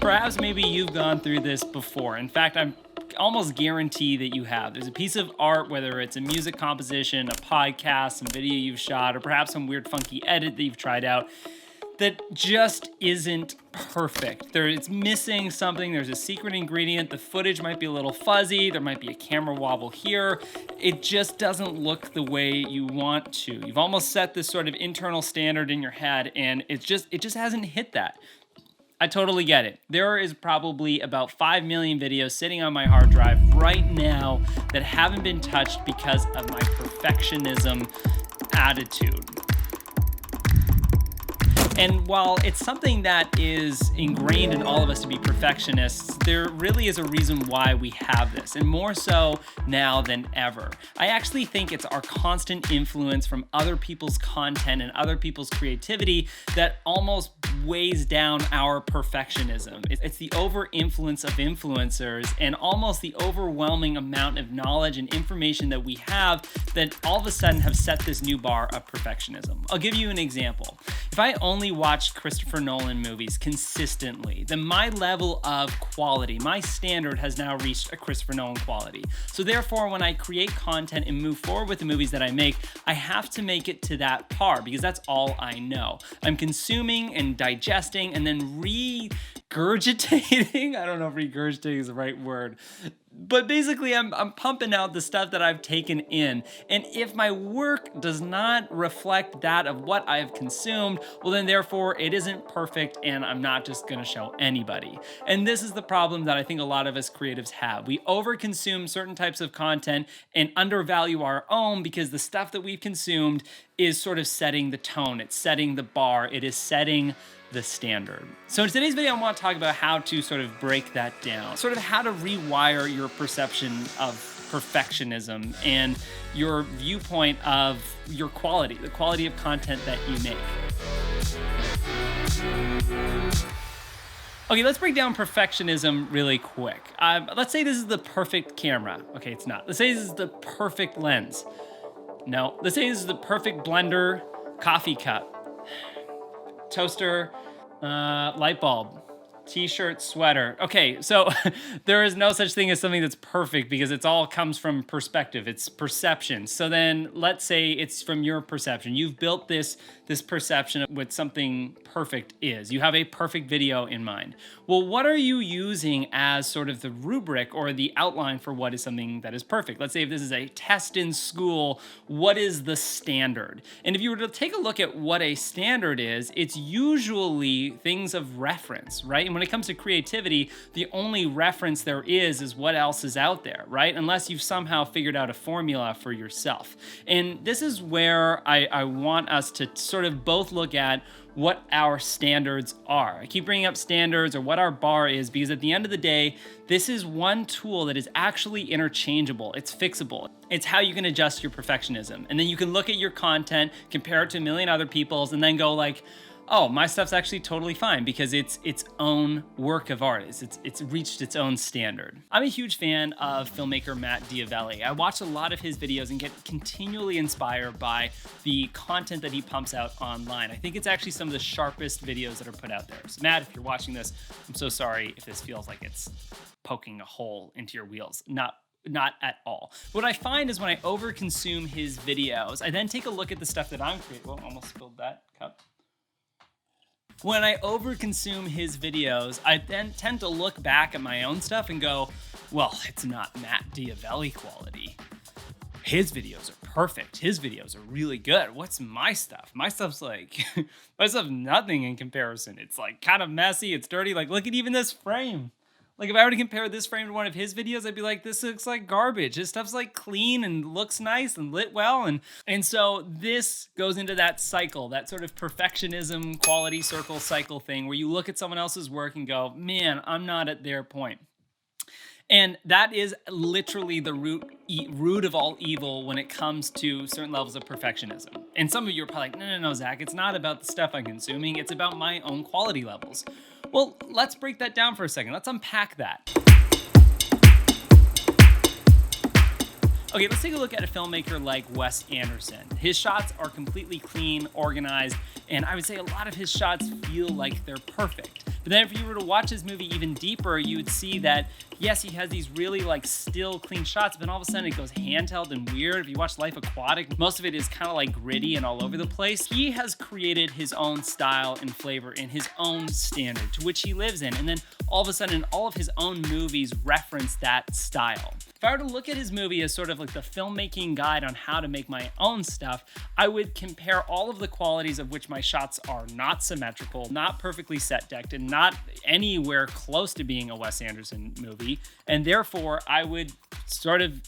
Perhaps maybe you've gone through this before. In fact, I'm almost guarantee that you have. There's a piece of art, whether it's a music composition, a podcast, some video you've shot, or perhaps some weird funky edit that you've tried out that just isn't perfect. It's missing something. There's a secret ingredient. The footage might be a little fuzzy. There might be a camera wobble here. It just doesn't look the way you want to. You've almost set this sort of internal standard in your head, and it just hasn't hit that. I totally get it. There is probably about 5 million videos sitting on my hard drive right now that haven't been touched because of my perfectionism attitude. And while it's something that is ingrained in all of us to be perfectionists, there really is a reason why we have this, and more so now than ever. I actually think it's our constant influence from other people's content and other people's creativity that almost weighs down our perfectionism. It's the over-influence of influencers and almost the overwhelming amount of knowledge and information that we have that all of a sudden have set this new bar of perfectionism. I'll give you an example. If I only watched Christopher Nolan movies consistently, then my level of quality, my standard has now reached a Christopher Nolan quality. So therefore, when I create content and move forward with the movies that I make, I have to make it to that par because that's all I know. I'm consuming and digesting and then regurgitating. I don't know if regurgitating is the right word. But basically, I'm pumping out the stuff that I've taken in. And if my work does not reflect that of what I've consumed, well then therefore it isn't perfect and I'm not just gonna show anybody. And this is the problem that I think a lot of us creatives have. We overconsume certain types of content and undervalue our own because the stuff that we've consumed is sort of setting the tone, it's setting the bar, it is setting the standard. So in today's video, I want to talk about how to sort of break that down, sort of how to rewire your perception of perfectionism and your viewpoint of your quality, the quality of content that you make. Okay, let's break down perfectionism really quick. Let's say this is the perfect camera. Okay, it's not. Let's say this is the perfect lens. No, let's say this is the perfect blender, coffee cup, toaster, light bulb, t-shirt, sweater. Okay, so there is no such thing as something that's perfect because it's all comes from perspective. It's perception. So then let's say it's from your perception. You've built this perception of what something perfect is. You have a perfect video in mind. Well, what are you using as sort of the rubric or the outline for what is something that is perfect? Let's say if this is a test in school, what is the standard? And if you were to take a look at what a standard is, it's usually things of reference, right? And when it comes to creativity, the only reference there is what else is out there, right? Unless you've somehow figured out a formula for yourself. And this is where I want us to sort of both look at what our standards are. I keep bringing up standards or what our bar is because at the end of the day, this is one tool that is actually interchangeable. It's fixable. It's how you can adjust your perfectionism. And then you can look at your content, compare it to a million other people's, and then go like, oh, my stuff's actually totally fine because it's its own work of art. It's reached its own standard. I'm a huge fan of filmmaker Matt Diavelli. I watch a lot of his videos and get continually inspired by the content that he pumps out online. I think it's actually some of the sharpest videos that are put out there. So Matt, if you're watching this, I'm so sorry if this feels like it's poking a hole into your wheels. Not at all. What I find is when I overconsume his videos, I then take a look at the stuff that I'm creating. Well, almost spilled that cup. When I overconsume his videos, I then tend to look back at my own stuff and go, well, it's not Matt Diavelli quality. His videos are perfect. His videos are really good. What's my stuff? My stuff's like, my stuff's nothing in comparison. It's like kind of messy. It's dirty. Like, look at even this frame. Like if I were to compare this frame to one of his videos, I'd be like, this looks like garbage. His stuff's like clean and looks nice and lit well. And so this goes into that cycle, that sort of perfectionism, quality circle cycle thing where you look at someone else's work and go, man, I'm not at their point. And that is literally the root of all evil when it comes to certain levels of perfectionism. And some of you are probably like, no, Zach, it's not about the stuff I'm consuming. It's about my own quality levels. Well, let's break that down for a second. Let's unpack that. Okay, let's take a look at a filmmaker like Wes Anderson. His shots are completely clean, organized, and I would say a lot of his shots feel like they're perfect. But then if you were to watch his movie even deeper, you would see that, yes, he has these really like still clean shots, but all of a sudden it goes handheld and weird. If you watch Life Aquatic, most of it is kind of like gritty and all over the place. He has created his own style and flavor in his own standard to which he lives in. And then all of a sudden, all of his own movies reference that style. If I were to look at his movie as sort of like the filmmaking guide on how to make my own stuff, I would compare all of the qualities of which my shots are not symmetrical, not perfectly set decked, and not anywhere close to being a Wes Anderson movie. And therefore, I would sort of,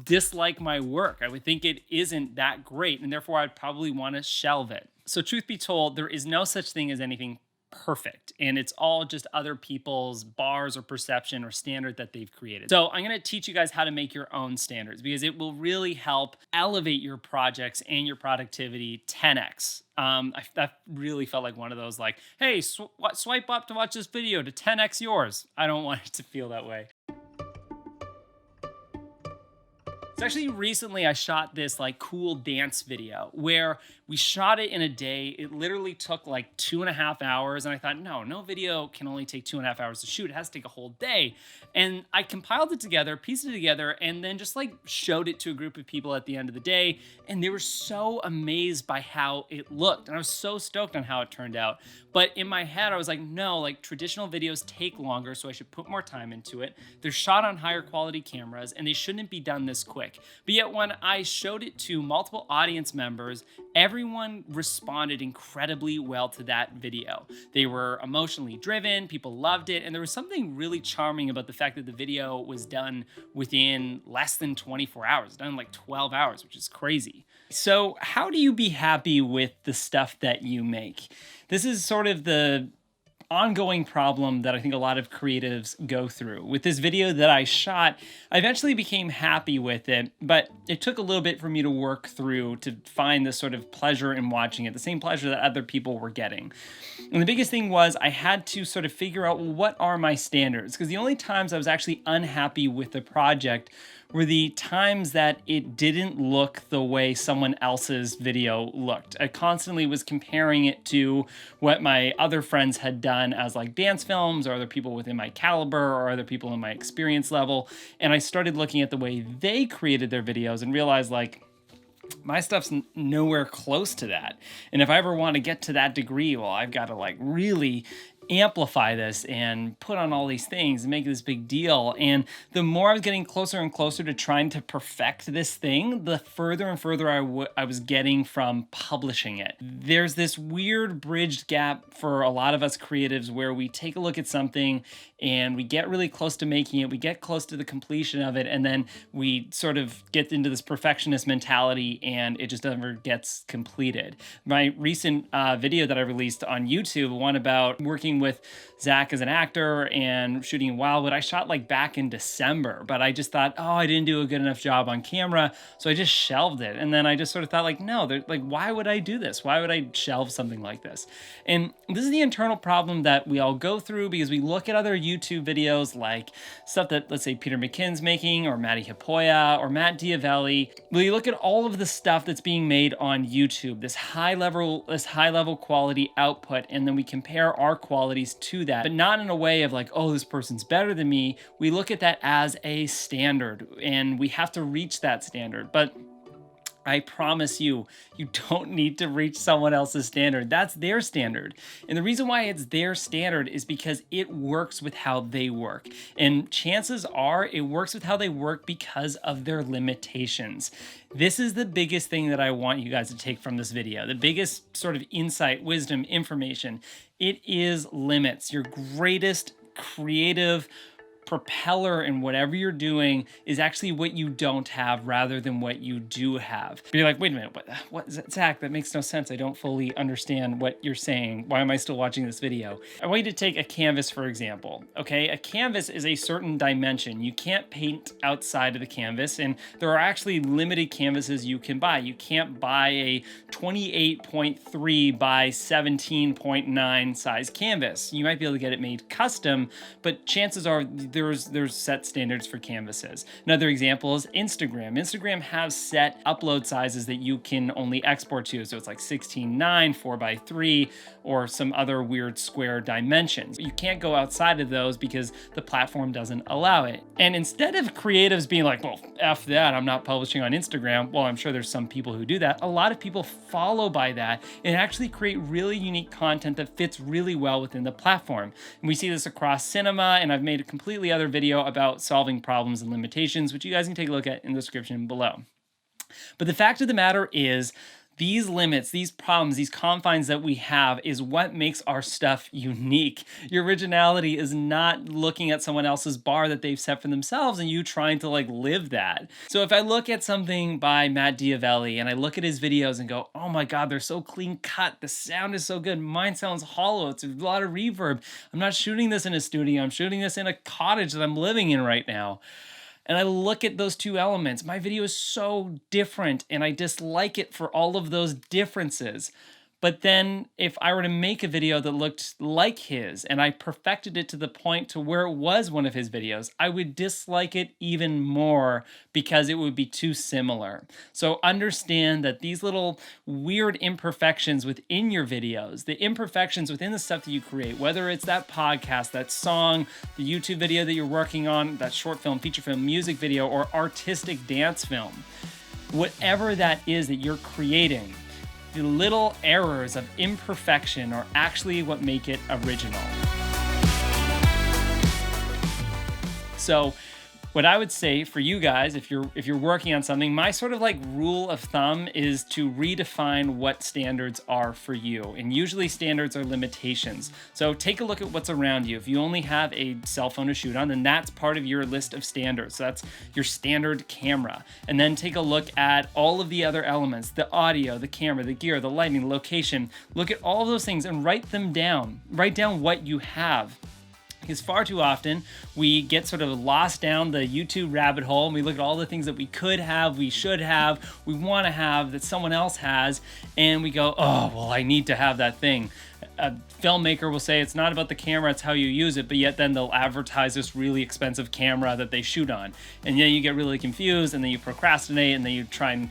dislike my work. I would think it isn't that great, and therefore I'd probably want to shelve it. So truth be told, there is no such thing as anything perfect, and it's all just other people's bars or perception or standard that they've created. So I'm going to teach you guys how to make your own standards, because it will really help elevate your projects and your productivity 10x. That really felt like one of those like, hey, swipe up to watch this video to 10x yours. I don't want it to feel that way. So actually recently I shot this like cool dance video where we shot it in a day. It literally took like 2.5 hours. And I thought, no video can only take 2.5 hours to shoot. It has to take a whole day. And I compiled it together, pieced it together, and then just like showed it to a group of people at the end of the day. And they were so amazed by how it looked. And I was so stoked on how it turned out. But in my head, I was like, no, like traditional videos take longer, so I should put more time into it. They're shot on higher quality cameras, and they shouldn't be done this quick. But yet when I showed it to multiple audience members, everyone responded incredibly well to that video. They were emotionally driven, people loved it, and there was something really charming about the fact that the video was done within less than 24 hours, done in like 12 hours, which is crazy. So how do you be happy with the stuff that you make? This is sort of the ongoing problem that I think a lot of creatives go through. With this video that I shot, I eventually became happy with it, but it took a little bit for me to work through to find this sort of pleasure in watching it, the same pleasure that other people were getting. And the biggest thing was I had to sort of figure out, well, what are my standards? Because the only times I was actually unhappy with the project were the times that it didn't look the way someone else's video looked. I constantly was comparing it to what my other friends had done as like dance films, or other people within my caliber, or other people in my experience level. And I started looking at the way they created their videos and realized like, my stuff's nowhere close to that. And if I ever want to get to that degree, well, I've got to like really amplify this and put on all these things and make this big deal. And the more I was getting closer and closer to trying to perfect this thing, the further and further I was getting from publishing it. There's this weird bridged gap for a lot of us creatives where we take a look at something and we get really close to making it, we get close to the completion of it, and then we sort of get into this perfectionist mentality and it just never gets completed. My recent video that I released on YouTube, one about working with Zach as an actor and shooting in Wildwood, I shot like back in December, but I just thought, oh, I didn't do a good enough job on camera, so I just shelved it. And then I just sort of thought like, no, like, why would I do this? Why would I shelve something like this? And this is the internal problem that we all go through, because we look at other YouTube videos, like stuff that, let's say, Peter McKinn's making, or Matty Hipoya, or Matt Diavelli. Well, you look at all of the stuff that's being made on YouTube, this high level quality output, and then we compare our qualities to that, but not in a way of like, oh, this person's better than me. We look at that as a standard, and we have to reach that standard. But I promise you, you don't need to reach someone else's standard. That's their standard. And the reason why it's their standard is because it works with how they work. And chances are it works with how they work because of their limitations. This is the biggest thing that I want you guys to take from this video. The biggest sort of insight, wisdom, information. It is limits. Your greatest creative propeller in whatever you're doing is actually what you don't have rather than what you do have. But you're like, wait a minute, what is that, Zach? That makes no sense. I don't fully understand what you're saying. Why am I still watching this video? I want you to take a canvas, for example. Okay, a canvas is a certain dimension. You can't paint outside of the canvas, and there are actually limited canvases you can buy. You can't buy a 28.3 by 17.9 size canvas. You might be able to get it made custom, but chances are there there's set standards for canvases. Another example is Instagram. Instagram has set upload sizes that you can only export to. So it's like 16:9, 4:3, or some other weird square dimensions. You can't go outside of those because the platform doesn't allow it. And instead of creatives being like, well, F that, I'm not publishing on Instagram. Well, I'm sure there's some people who do that. A lot of people follow by that and actually create really unique content that fits really well within the platform. And we see this across cinema, and I've made a completely other video about solving problems and limitations, which you guys can take a look at in the description below. But the fact of the matter is, these limits, these problems, these confines that we have is what makes our stuff unique. Your originality is not looking at someone else's bar that they've set for themselves and you trying to like live that. So if I look at something by Matt Diavelli and I look at his videos and go, oh my God, they're so clean cut. The sound is so good. Mine sounds hollow. It's a lot of reverb. I'm not shooting this in a studio. I'm shooting this in a cottage that I'm living in right now. And I look at those two elements. My video is so different and I dislike it for all of those differences. But then if I were to make a video that looked like his and I perfected it to the point to where it was one of his videos, I would dislike it even more because it would be too similar. So understand that these little weird imperfections within your videos, the imperfections within the stuff that you create, whether it's that podcast, that song, the YouTube video that you're working on, that short film, feature film, music video, or artistic dance film, whatever that is that you're creating, the little errors of imperfection are actually what make it original. So what I would say for you guys, if you're working on something, my sort of like rule of thumb is to redefine what standards are for you. And usually standards are limitations. So take a look at what's around you. If you only have a cell phone to shoot on, then that's part of your list of standards. So that's your standard camera. And then take a look at all of the other elements, the audio, the camera, the gear, the lighting, the location. Look at all of those things and write them down. Write down what you have. Because far too often we get sort of lost down the YouTube rabbit hole and we look at all the things that we could have, we should have, we want to have that someone else has, and we go, oh, well, I need to have that thing. A filmmaker will say it's not about the camera, it's how you use it, but yet then they'll advertise this really expensive camera that they shoot on. And then you get really confused and then you procrastinate and then you try and,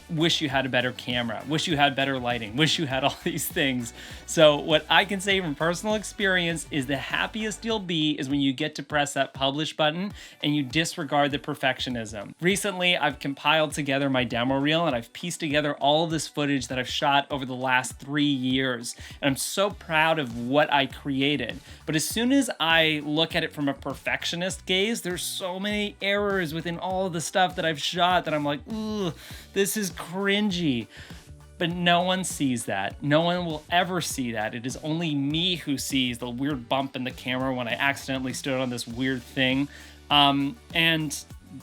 wish you had a better camera, wish you had better lighting, wish you had all these things. So what I can say from personal experience is the happiest you'll be is when you get to press that publish button and you disregard the perfectionism. Recently, I've compiled together my demo reel and I've pieced together all of this footage that I've shot over the last 3 years. And I'm so proud of what I created. But as soon as I look at it from a perfectionist gaze, there's so many errors within all of the stuff that I've shot that I'm like, ooh, this is cringy. But no one sees that. No one will ever see that. It is only me who sees the weird bump in the camera when I accidentally stood on this weird thing.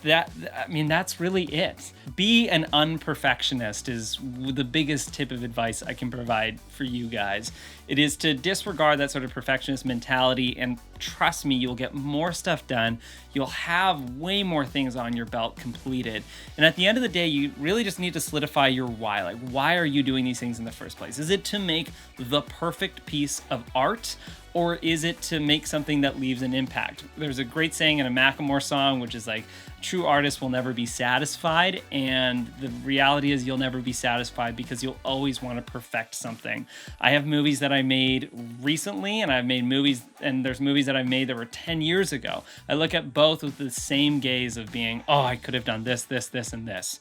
That's really it. Be an un-perfectionist is the biggest tip of advice I can provide for you guys. It is to disregard that sort of perfectionist mentality, and trust me, you'll get more stuff done. You'll have way more things on your belt completed. And at the end of the day, you really just need to solidify your why. Like, why are you doing these things in the first place? Is it to make the perfect piece of art? Or is it to make something that leaves an impact? There's a great saying in a Macklemore song, which is like, true artists will never be satisfied. And the reality is you'll never be satisfied because you'll always want to perfect something. I have movies that I made recently, and I've made movies, and there's movies that I made that were 10 years ago. I look at both with the same gaze of being, oh, I could have done this, this, this, and this.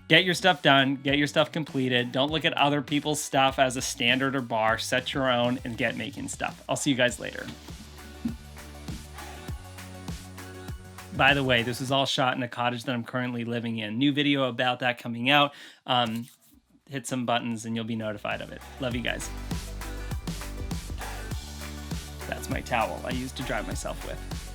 Get your stuff done, get your stuff completed. Don't look at other people's stuff as a standard or bar. Set your own and get making stuff. I'll see you guys later. By the way, this is all shot in a cottage that I'm currently living in. New video about that coming out. Hit some buttons and you'll be notified of it. Love you guys. That's my towel I used to dry myself with.